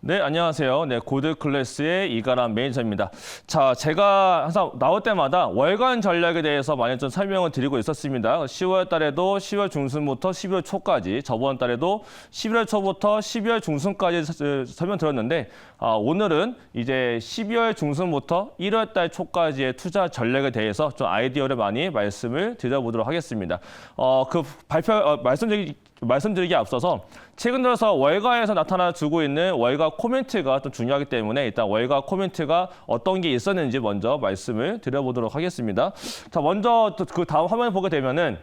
네, 안녕하세요. 네, 고드 클래스의 이가람 매니저입니다. 자, 제가 항상 나올 때마다 월간 전략에 대해서 많이 좀 설명을 드리고 있었습니다. 10월 달에도 10월 중순부터 12월 초까지, 저번 달에도 11월 초부터 12월 중순까지 설명드렸는데, 오늘은 이제 12월 중순부터 1월 달 초까지의 투자 전략에 대해서 좀 아이디어를 많이 말씀을 드려보도록 하겠습니다. 말씀드리기 앞서서 최근 들어서 월가에서 나타나주고 있는 월가 코멘트가 좀 중요하기 때문에 일단 월가 코멘트가 어떤 게 있었는지 먼저 말씀을 드려보도록 하겠습니다. 자, 먼저 그 다음 화면을 보게 되면은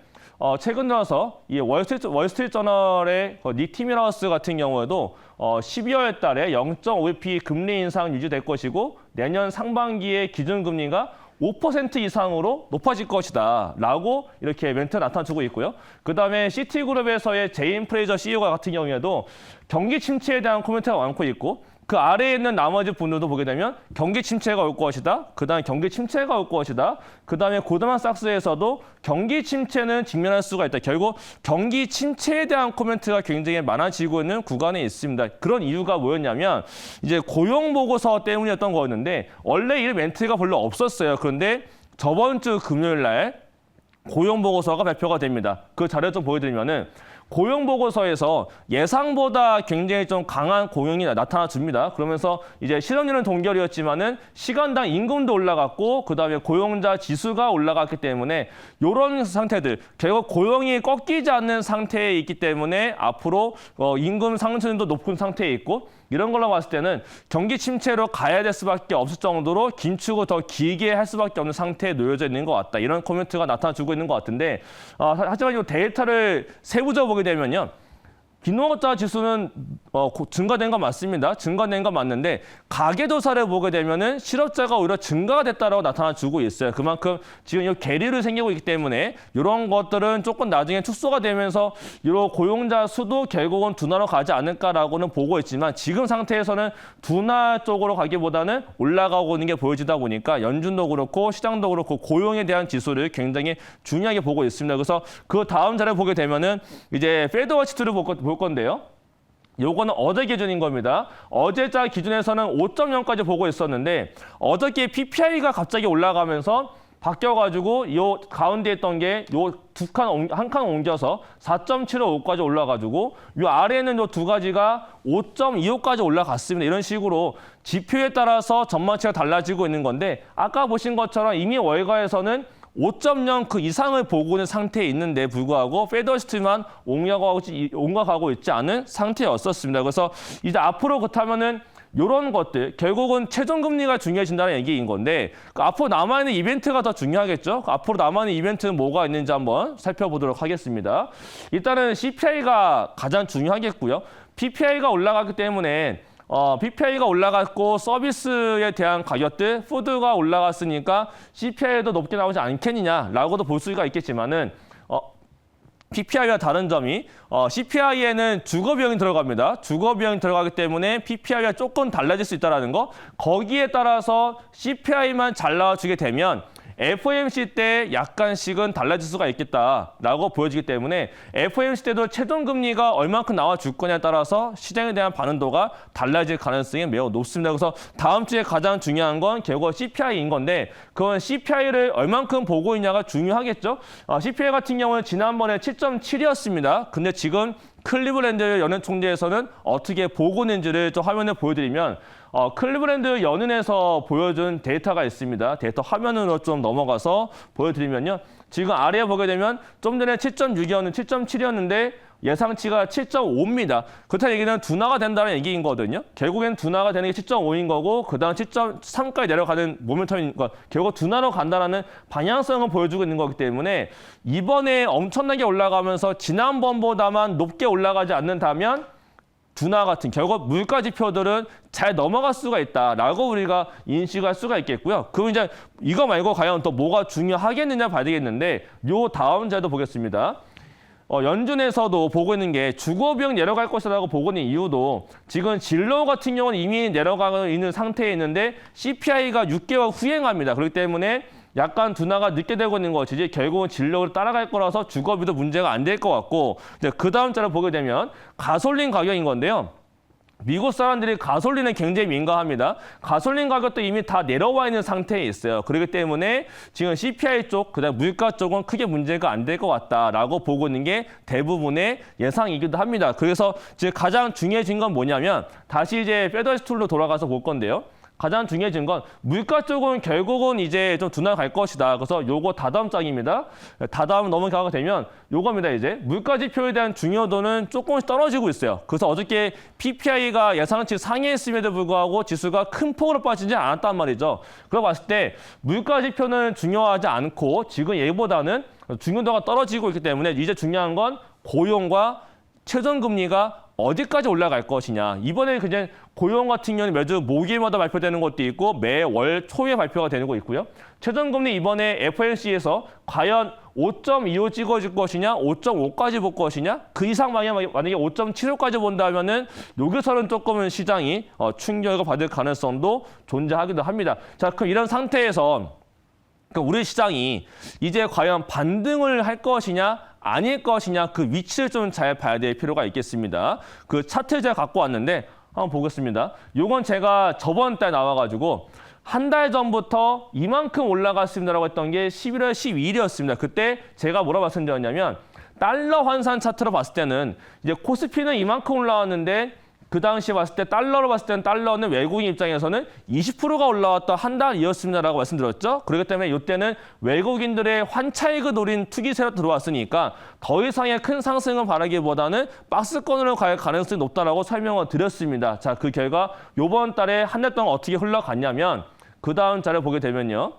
최근 들어서 이 월스트리트 저널의 니티 미러스 같은 경우에도 12월 달에 0.5bp 금리 인상 유지될 것이고 내년 상반기에 기준금리가 5% 이상으로 높아질 것이다 라고 이렇게 멘트가 나타나주고 있고요. 그다음에 시티그룹에서의 제인 프레이저 CEO가 같은 경우에도 경기 침체에 대한 코멘트가 많고 있고 그 아래에 있는 나머지 분들도 보게 되면 경기 침체가 올 것이다. 그다음에 경기 침체가 올 것이다. 그다음에 고드만삭스에서도 경기 침체는 직면할 수가 있다. 결국 경기 침체에 대한 코멘트가 굉장히 많아지고 있는 구간에 있습니다. 그런 이유가 뭐였냐면 이제 고용 보고서 때문이었던 거였는데 원래 이 멘트가 별로 없었어요. 그런데 저번 주 금요일 날 고용 보고서가 발표가 됩니다. 그 자료 좀 보여드리면은 고용 보고서에서 예상보다 굉장히 좀 강한 고용이 나타나 줍니다. 그러면서 이제 실업률은 동결이었지만은 시간당 임금도 올라갔고 그다음에 고용자 지수가 올라갔기 때문에 이런 상태들 결국 고용이 꺾이지 않는 상태에 있기 때문에 앞으로 임금 상승도 높은 상태에 있고 이런 걸로 봤을 때는 경기 침체로 가야 될 수밖에 없을 정도로 긴축을 더 길게 할 수밖에 없는 상태에 놓여져 있는 것 같다. 이런 코멘트가 나타나주고 있는 것 같은데 하지만 이 데이터를 세부적으로 보게 되면요. 빈노동자 지수는 증가된 건 맞습니다. 증가된 건 맞는데 가계도사를 보게 되면은 실업자가 오히려 증가가 됐다라고 나타나주고 있어요. 그만큼 지금 이 계리를 생기고 있기 때문에 이런 것들은 조금 나중에 축소가 되면서 이런 고용자 수도 결국은 둔화로 가지 않을까라고는 보고 있지만 지금 상태에서는 둔화 쪽으로 가기보다는 올라가고 있는 게 보여지다 보니까 연준도 그렇고 시장도 그렇고 고용에 대한 지수를 굉장히 중요하게 보고 있습니다. 그래서 그 다음 자료 보게 되면은 이제 페드워치트를 볼 건데요. 요거는 어제 기준인 겁니다. 어제자 기준에서는 5.0까지 보고 있었는데 어저께 PPI가 갑자기 올라가면서 바뀌어가지고 요 가운데 있던 게 요 한 칸 옮겨서 4.75까지 올라가지고 요 아래에는 요 두 가지가 5.25까지 올라갔습니다. 이런 식으로 지표에 따라서 전망치가 달라지고 있는 건데 아까 보신 것처럼 이미 월가에서는 5.0 그 이상을 보고 있는 상태에 있는데 불구하고 페더시티만 옹각하고 있지 않은 상태였었습니다. 그래서 이제 앞으로 그렇다면은 이런 것들 결국은 최종금리가 중요해진다는 얘기인 건데 앞으로 남아있는 이벤트가 더 중요하겠죠. 앞으로 남아있는 이벤트는 뭐가 있는지 한번 살펴보도록 하겠습니다. 일단은 CPI가 가장 중요하겠고요. PPI가 올라갔기 때문에 PPI가 올라갔고 서비스에 대한 가격들, 푸드가 올라갔으니까 CPI도 높게 나오지 않겠느냐라고도 볼 수가 있겠지만은 PPI와 다른 점이 CPI에는 주거비용이 들어갑니다. 주거비용이 들어가기 때문에 PPI가 조금 달라질 수 있다는 거. 거기에 따라서 CPI만 잘 나와주게 되면 FOMC 때 약간씩은 달라질 수가 있겠다라고 보여지기 때문에 FOMC 때도 최종금리가 얼만큼 나와줄 거냐에 따라서 시장에 대한 반응도가 달라질 가능성이 매우 높습니다. 그래서 다음 주에 가장 중요한 건 결국 CPI인 건데 그건 CPI를 얼만큼 보고 있냐가 중요하겠죠. CPI 같은 경우는 지난번에 7.7이었습니다. 근데 지금 클리블랜드 연은 총재에서는 어떻게 보고 있는지를 좀 화면에 보여드리면 클리블랜드 연은에서 보여준 데이터가 있습니다. 데이터 화면으로 좀 넘어가서 보여드리면요. 지금 아래에 보게 되면 좀 전에 7.6이었는데 7.7이었는데 예상치가 7.5입니다. 그렇다는 얘기는 둔화가 된다는 얘기인 거거든요. 결국엔 둔화가 되는 게 7.5인 거고 그다음 7.3까지 내려가는 모멘텀인 거. 결국 둔화로 간다는 방향성을 보여주고 있는 거기 때문에 이번에 엄청나게 올라가면서 지난번보다만 높게 올라가지 않는다면 둔화 같은 결국 물가 지표들은 잘 넘어갈 수가 있다라고 우리가 인식할 수가 있겠고요. 그럼 이제 이거 말고 과연 또 뭐가 중요하겠느냐 봐야 되겠는데 요 다음 자료도 보겠습니다. 연준에서도 보고 있는 게 주거비용 내려갈 것이라고 보고 있는 이유도 지금 진로 같은 경우는 이미 내려가고 있는 상태에 있는데 CPI가 6개월 후행합니다. 그렇기 때문에 약간 둔화가 늦게 되고 있는 것이지 결국은 진로를 따라갈 거라서 주거비도 문제가 안 될 것 같고 그 다음 자료 보게 되면 가솔린 가격인 건데요. 미국 사람들이 가솔린에 굉장히 민감합니다. 가솔린 가격도 이미 다 내려와 있는 상태에 있어요. 그렇기 때문에 지금 CPI 쪽, 그다음 물가 쪽은 크게 문제가 안 될 것 같다라고 보고 있는 게 대부분의 예상이기도 합니다. 그래서 지금 가장 중요해진 건 뭐냐면 다시 이제 페더러스 툴로 돌아가서 볼 건데요. 가장 중요해진 건 물가 쪽은 결국은 이제 좀 둔화가 갈 것이다. 그래서 요거 다다음 장입니다. 다다음 넘어가게 되면 요겁니다. 이제 물가 지표에 대한 중요도는 조금씩 떨어지고 있어요. 그래서 어저께 PPI가 예상치 상회했음에도 불구하고 지수가 큰 폭으로 빠지지 않았단 말이죠. 그러고 봤을 때 물가 지표는 중요하지 않고 지금 얘보다는 중요도가 떨어지고 있기 때문에 이제 중요한 건 고용과 최저금리가 어디까지 올라갈 것이냐. 이번에 그냥 고용 같은 경우는 매주 목요일마다 발표되는 것도 있고 매월 초에 발표가 되는 거 있고요. 최저금리 이번에 FOMC에서 과연 5.25 찍어줄 것이냐, 5.5까지 볼 것이냐, 그 이상 만약에 5.75까지 본다면은 여기서는 조금은 시장이 충격을 받을 가능성도 존재하기도 합니다. 자, 그럼 이런 상태에서 우리 시장이 이제 과연 반등을 할 것이냐, 아닐 것이냐 그 위치를 좀 잘 봐야 될 필요가 있겠습니다. 그 차트를 제가 갖고 왔는데 한번 보겠습니다. 요건 제가 저번 달 나와가지고 한 달 전부터 이만큼 올라갔습니다라고 했던 게 11월 12일이었습니다. 그때 제가 뭐라 말씀드렸냐면 달러 환산 차트로 봤을 때는 이제 코스피는 이만큼 올라왔는데 그 당시에 봤을 때 달러로 봤을 때는 달러는 외국인 입장에서는 20%가 올라왔던 한 달이었습니다라고 말씀드렸죠. 그렇기 때문에 이때는 외국인들의 환차익을 노린 투기세로 들어왔으니까 더 이상의 큰 상승을 바라기보다는 박스권으로 갈 가능성이 높다라고 설명을 드렸습니다. 자, 그 결과 이번 달에 한 달 동안 어떻게 흘러갔냐면 그 다음 자료 보게 되면요.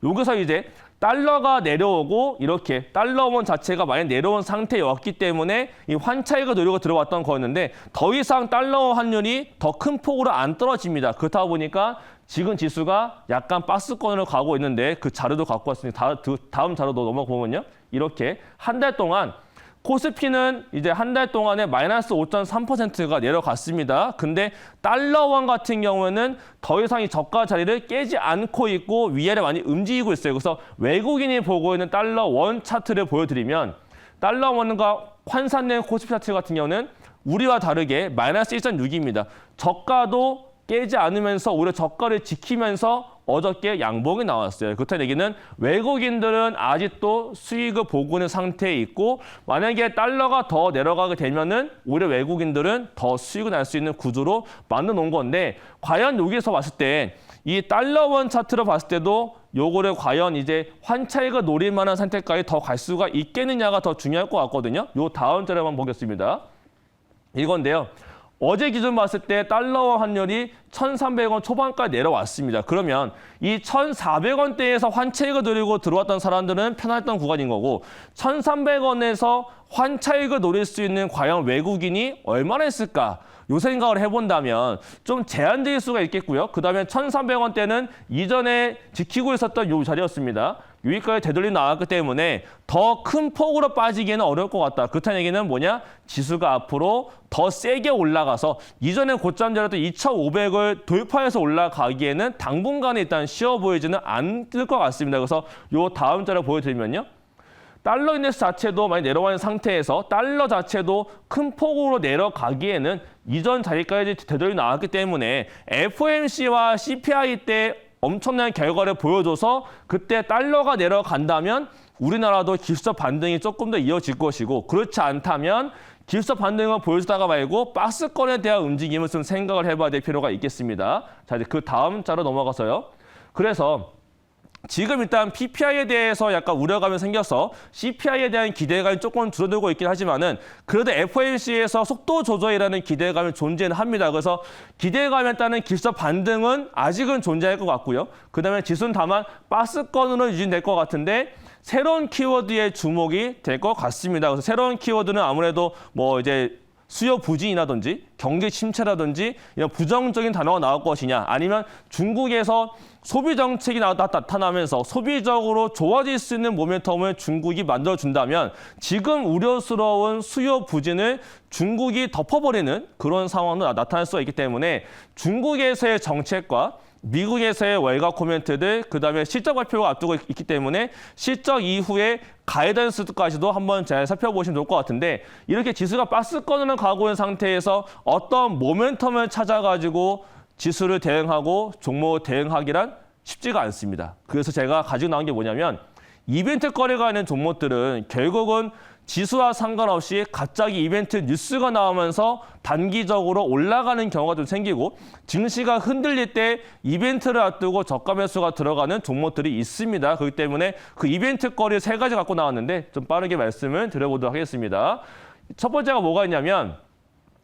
여기서 이제 달러가 내려오고 이렇게 달러원 자체가 많이 내려온 상태였기 때문에 이 환차익을 노리고 들어왔던 거였는데 더 이상 달러 환율이 더 큰 폭으로 안 떨어집니다. 그렇다 보니까 지금 지수가 약간 박스권으로 가고 있는데 그 자료도 갖고 왔으니까 다음 자료도 넘어보면요. 이렇게 한 달 동안 코스피는 이제 한 달 동안에 마이너스 5.3%가 내려갔습니다. 근데 달러원 같은 경우에는 더 이상 이 저가 자리를 깨지 않고 있고 위아래 많이 움직이고 있어요. 그래서 외국인이 보고 있는 달러원 차트를 보여드리면 달러원과 환산된 코스피 차트 같은 경우는 우리와 다르게 마이너스 1.6입니다. 저가도 깨지 않으면서 오히려 저가를 지키면서 어저께 양봉이 나왔어요. 그렇다는 얘기는 외국인들은 아직도 수익을 보고 있는 상태에 있고 만약에 달러가 더 내려가게 되면은 오히려 외국인들은 더 수익을 날 수 있는 구조로 만들어 놓은 건데 과연 여기서 봤을 때 이 달러원 차트로 봤을 때도 요거를 과연 이제 환차익을 노릴 만한 상태까지 더 갈 수가 있겠느냐가 더 중요할 것 같거든요. 요 다음 자료 한번 보겠습니다. 이건데요. 어제 기준 봤을 때 달러와 환율이 1,300원 초반까지 내려왔습니다. 그러면 이 1,400원대에서 환차익을 노리고 들어왔던 사람들은 편했던 구간인 거고 1,300원에서 환차익을 노릴 수 있는 과연 외국인이 얼마나 했을까? 요 생각을 해본다면 좀 제한적일 수가 있겠고요. 그다음에 1,300원대는 이전에 지키고 있었던 요 자리였습니다. 여기까지 되돌림 나왔기 때문에 더 큰 폭으로 빠지기에는 어려울 것 같다. 그렇다는 얘기는 뭐냐? 지수가 앞으로 더 세게 올라가서 이전에 고점 자리였던 2,500을 돌파해서 올라가기에는 당분간에 일단 쉬워 보이지는 않을 것 같습니다. 그래서 요 다음 자료 보여드리면요. 달러 인덱스 자체도 많이 내려와 있는 상태에서 달러 자체도 큰 폭으로 내려가기에는 이전 자리까지 되돌림 나왔기 때문에 FOMC와 CPI 때 엄청난 결과를 보여줘서 그때 달러가 내려간다면 우리나라도 기술적 반등이 조금 더 이어질 것이고 그렇지 않다면 기술적 반등을 보여주다가 말고 박스권에 대한 움직임을 좀 생각을 해봐야 될 필요가 있겠습니다. 자, 이제 그 다음 자로 넘어가서요. 그래서 지금 일단 PPI에 대해서 약간 우려감이 생겨서 CPI에 대한 기대감이 조금 줄어들고 있긴 하지만은 그래도 FOMC에서 속도 조절이라는 기대감이 존재는 합니다. 그래서 기대감에 따른 기술적 반등은 아직은 존재할 것 같고요. 그다음에 지수는 다만 박스권으로 유지될 것 같은데 새로운 키워드에 주목이 될 것 같습니다. 그래서 새로운 키워드는 아무래도 뭐 이제 수요 부진이라든지 경기 침체라든지 이런 부정적인 단어가 나올 것이냐 아니면 중국에서 소비 정책이 나타나면서 소비적으로 좋아질 수 있는 모멘텀을 중국이 만들어준다면 지금 우려스러운 수요 부진을 중국이 덮어버리는 그런 상황도 나타날 수가 있기 때문에 중국에서의 정책과 미국에서의 월가 코멘트들, 그다음에 실적 발표가 앞두고 있기 때문에 실적 이후에 가이던스까지도 한번 잘 살펴보시면 좋을 것 같은데 이렇게 지수가 박스권으로 가고 있는 상태에서 어떤 모멘텀을 찾아가지고 지수를 대응하고 종목을 대응하기란 쉽지가 않습니다. 그래서 제가 가지고 나온 게 뭐냐면 이벤트 거래가 있는 종목들은 결국은 지수와 상관없이 갑자기 이벤트 뉴스가 나오면서 단기적으로 올라가는 경우가 좀 생기고 증시가 흔들릴 때 이벤트를 앞두고 저가 매수가 들어가는 종목들이 있습니다. 그렇기 때문에 그 이벤트 거리 세 가지 갖고 나왔는데 좀 빠르게 말씀을 드려보도록 하겠습니다. 첫 번째가 뭐가 있냐면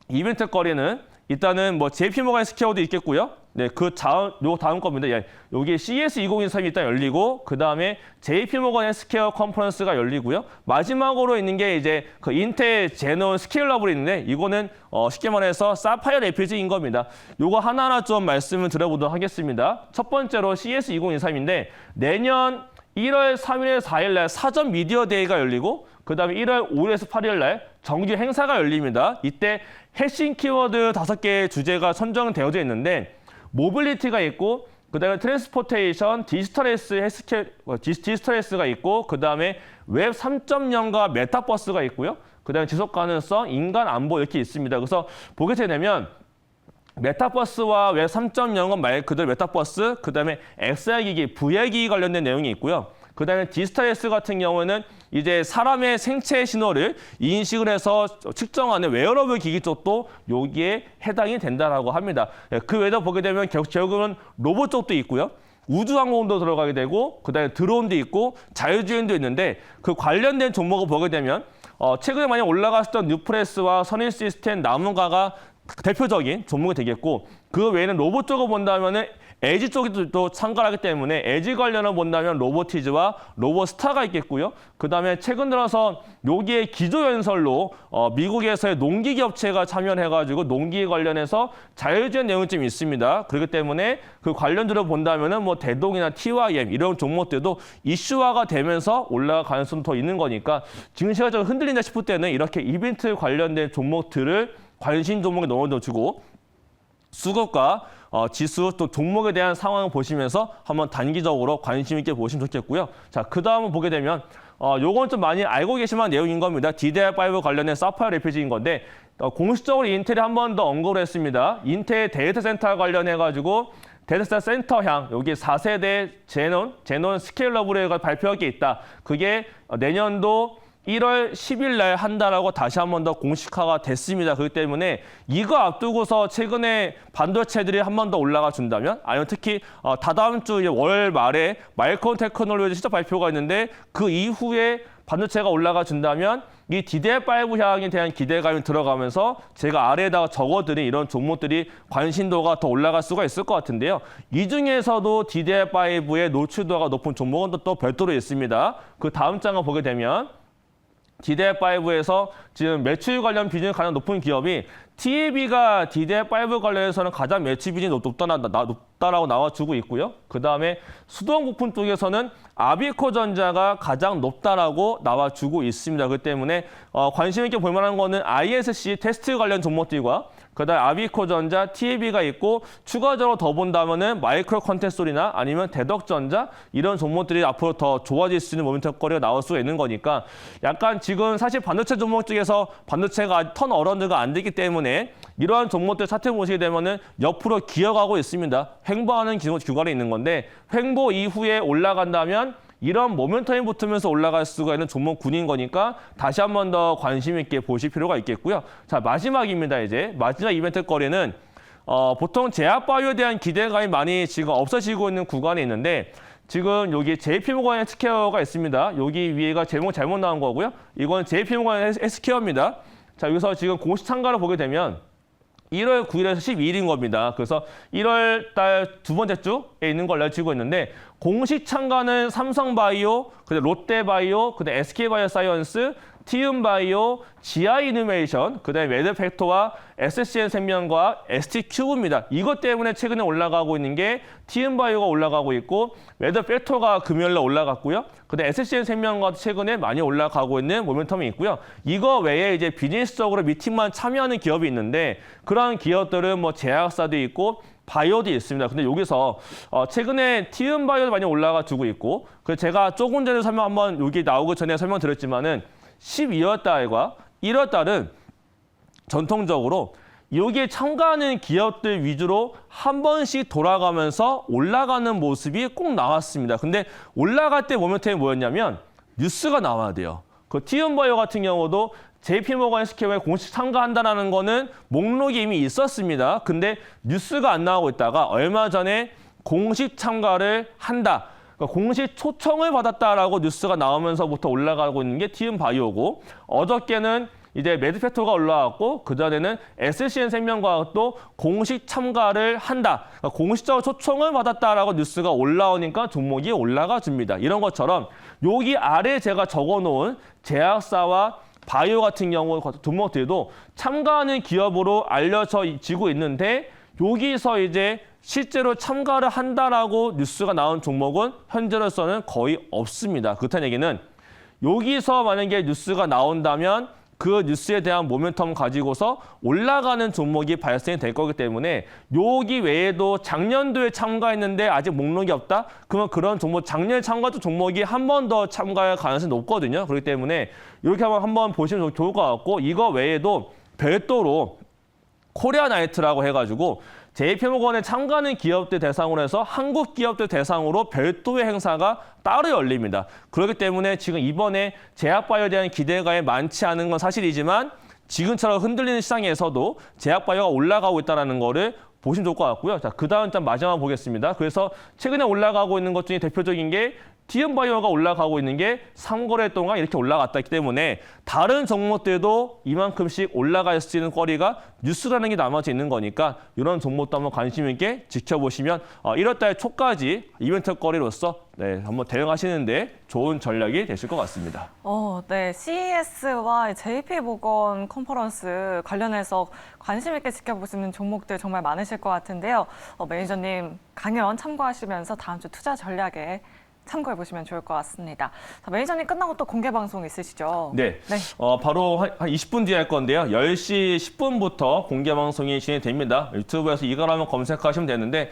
이벤트 거리는 일단은 뭐 JP모간 스퀘어도 있겠고요. 네, 요 다음 겁니다. 예, 여기 CS 2023이 일단 열리고 그 다음에 JP모건 헬스케어 컨퍼런스가 열리고요. 마지막으로 있는 게 이제 그 인텔 제논 스케일러블이 있는데 이거는 쉽게 말해서 사파이어 레피지인 겁니다. 요거 하나하나 좀 말씀을 드려보도록 하겠습니다. 첫 번째로 CS 2023인데 내년 1월 3일에서 4일 날 사전 미디어 데이가 열리고 그 다음에 1월 5일에서 8일 날 정규 행사가 열립니다. 이때 핵심 키워드 5개의 주제가 선정되어져 있는데 모빌리티가 있고 그다음에 트랜스포테이션, 디지털에스가 있고 그다음에 웹 3.0과 메타버스가 있고요. 그다음에 지속 가능성, 인간 안보 이렇게 있습니다. 그래서 보게 되면 메타버스와 웹 3.0은 말 그대로 메타버스, 그다음에 XR 기기, VR 기기 관련된 내용이 있고요. 그다음에 디지털에스 같은 경우는 이제 사람의 생체 신호를 인식을 해서 측정하는 웨어러블 기기 쪽도 여기에 해당이 된다라고 합니다. 그 외에도 보게 되면 결국은 로봇 쪽도 있고요. 우주항공도 들어가게 되고 그다음에 드론도 있고 자율주행도 있는데 그 관련된 종목을 보게 되면 최근에 많이 올라갔었던 뉴프레스와 선일시스템, 나무가가 대표적인 종목이 되겠고 그 외에는 로봇 쪽을 본다면은 에지 쪽이 또 참가하기 때문에 에지 관련을 본다면 로보티즈와 로보스타가 있겠고요. 그다음에 최근 들어서 여기에 기조연설로 미국에서의 농기계 업체가 참여해가지고 농기계 관련해서 자율주행 내용이 좀 있습니다. 그렇기 때문에 그 관련주를 본다면은 뭐 대동이나 TYM 이런 종목들도 이슈화가 되면서 올라갈 가능성이 더 있는 거니까 증시가 좀 흔들린다 싶을 때는 이렇게 이벤트 관련된 종목들을 관심 종목에 넣어주고 수급과 지수 또 종목에 대한 상황을 보시면서 한번 단기적으로 관심 있게 보시면 좋겠고요. 자, 그 다음을 보게 되면 요건 좀 많이 알고 계시만 내용인 겁니다. DDR5 관련된 사파이어 레피지인 건데 공식적으로 인텔이 한 번 더 언급을 했습니다. 인텔 데이터 센터 관련해가지고 데이터 센터향 여기 4세대 제논 스케일러블에 발표할 게 있다. 그게 내년도 1월 10일 날 한다라고 다시 한 번 더 공식화가 됐습니다. 그렇기 때문에 이거 앞두고서 최근에 반도체들이 한 번 더 올라가 준다면 아니면 특히 다다음 주 월 말에 마이크론 테크놀로지 실적 발표가 있는데 그 이후에 반도체가 올라가 준다면 이 DDR5 향에 대한 기대감이 들어가면서 제가 아래에다가 적어드린 이런 종목들이 관심도가 더 올라갈 수가 있을 것 같은데요. 이 중에서도 DDR5의 노출도가 높은 종목은 또 별도로 있습니다. 그 다음 장을 보게 되면 DDR5에서 지금 매출 관련 비중이 가장 높은 기업이 TAB가 DDR5 관련해서는 가장 매출 비중이 높다라고 나와주고 있고요. 그다음에 수동 부품 쪽에서는 아비코전자가 가장 높다라고 나와주고 있습니다. 그렇기 때문에 관심 있게 볼 만한 거는 ISC 테스트 관련 종목들과 그다음 아비코전자, TAB가 있고 추가적으로 더 본다면은 마이크로 컨텐솔이나 아니면 대덕전자 이런 종목들이 앞으로 더 좋아질 수 있는 모멘텀 거리가 나올 수가 있는 거니까 약간 지금 사실 반도체 종목 중에서 반도체가 턴 어라운드가 안 되기 때문에 이러한 종목들 차트 보시게 되면은 옆으로 기어가고 있습니다. 횡보하는 규관이 있는 건데 횡보 이후에 올라간다면 이런 모멘텀이 붙으면서 올라갈 수가 있는 종목군인 거니까 다시 한 번 더 관심 있게 보실 필요가 있겠고요. 자, 마지막입니다. 이제 마지막 이벤트 거래는 보통 제약바이오에 대한 기대감이 많이 지금 없어지고 있는 구간이 있는데 지금 여기 JP모건 헬스케어가 있습니다. 여기 위에가 제목 잘못 나온 거고요. 이건 JP모건 헬스케어입니다. 자, 여기서 지금 공식 참가를 보게 되면 1월 9일에서 12일인 겁니다. 그래서 1월 달 두 번째 주에 있는 걸로 알려지고 있는데 공식 참가는 삼성바이오, 그다음 롯데바이오, 그다음 SK바이오사이언스, 티움바이오, GI이노베이션, 그다음에 매드팩토와 SCN생명과 ST큐브입니다. 이것 때문에 최근에 올라가고 있는 게 티움바이오가 올라가고 있고 매드팩토가 금요일에 올라갔고요. 그다음 SCN생명과 최근에 많이 올라가고 있는 모멘텀이 있고요. 이거 외에 이제 비즈니스적으로 미팅만 참여하는 기업이 있는데 그러한 기업들은 뭐 제약사도 있고 바이오도 있습니다. 근데 여기서 최근에 티움 바이오도 많이 올라가 주고 있고, 그 제가 조금 전에 한번 여기 나오기 전에 설명드렸지만은 12월 달과 1월 달은 전통적으로 여기에 참가하는 기업들 위주로 한 번씩 돌아가면서 올라가는 모습이 꼭 나왔습니다. 근데 올라갈 때 모멘텀이 뭐였냐면 뉴스가 나와야 돼요. 그 티움바이오 같은 경우도 JP모건 헬스케어에 공식 참가한다는 거는 목록이 이미 있었습니다. 근데 뉴스가 안 나오고 있다가 얼마 전에 공식 참가를 한다. 그러니까 공식 초청을 받았다라고 뉴스가 나오면서부터 올라가고 있는 게 티움바이오고, 어저께는 이제 메드페토가 올라왔고, 그전에는 SCN 생명과학도 공식 참가를 한다. 그러니까 공식적으로 초청을 받았다라고 뉴스가 올라오니까 종목이 올라가 줍니다. 이런 것처럼 여기 아래 제가 적어놓은 제약사와 바이오 같은 경우 종목들도 참가하는 기업으로 알려지고 있는데, 여기서 이제 실제로 참가를 한다라고 뉴스가 나온 종목은 현재로서는 거의 없습니다. 그렇다는 얘기는 여기서 만약에 뉴스가 나온다면 그 뉴스에 대한 모멘텀 가지고서 올라가는 종목이 발생이 될 거기 때문에, 여기 외에도 작년도에 참가했는데 아직 목록이 없다? 그러면 그런 종목, 작년에 참가했던 종목이 한 번 더 참가할 가능성이 높거든요. 그렇기 때문에 이렇게 한번 보시면 좋을 것 같고, 이거 외에도 별도로 코리아 나이트라고 해가지고 JP모건에 참가하는 기업들 대상으로 해서 한국 기업들 대상으로 별도의 행사가 따로 열립니다. 그렇기 때문에 지금 이번에 제약바이오에 대한 기대가 많지 않은 건 사실이지만, 지금처럼 흔들리는 시장에서도 제약바이오가 올라가고 있다는 거를 보시면 좋을 것 같고요. 자, 그 다음 장 마지막 보겠습니다. 그래서 최근에 올라가고 있는 것 중에 대표적인 게 티움바이오가 올라가고 있는 게 3거래 동안 이렇게 올라갔기 때문에 다른 종목들도 이만큼씩 올라갈 수 있는 거리가 뉴스라는 게 남아져 있는 거니까 이런 종목도 한번 관심 있게 지켜보시면 1월 달 초까지 이벤트 거리로서 한번 대응하시는데 좋은 전략이 되실 것 같습니다. 네, CES와 JP모건 컨퍼런스 관련해서 관심 있게 지켜보시는 종목들 정말 많으실 것 같은데요. 매니저님 강연 참고하시면서 다음 주 투자 전략에 참고해 보시면 좋을 것 같습니다. 자, 매니저님 끝나고 또 공개 방송 있으시죠? 네. 바로 한 20분 뒤에 할 건데요. 10시 10분부터 공개 방송이 진행됩니다. 유튜브에서 이거라면 검색하시면 되는데,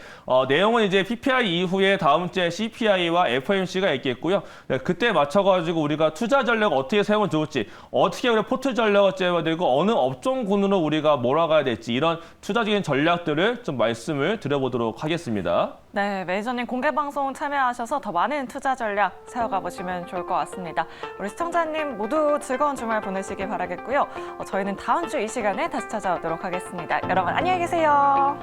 내용은 이제 PPI 이후에 다음 주에 CPI와 FOMC가 있겠고요. 그때 맞춰가지고 우리가 투자 전략 어떻게 세우면 좋을지, 어떻게 우리 포트 전략을 짜야 되고, 어느 업종군으로 우리가 몰아가야 될지, 이런 투자적인 전략들을 좀 말씀을 드려보도록 하겠습니다. 네, 매니저님 공개 방송 참여하셔서 더 많은 투자 전략 세워가 보시면 좋을 것 같습니다. 우리 시청자님 모두 즐거운 주말 보내시길 바라겠고요. 저희는 다음 주 이 시간에 다시 찾아오도록 하겠습니다. 여러분 안녕히 계세요.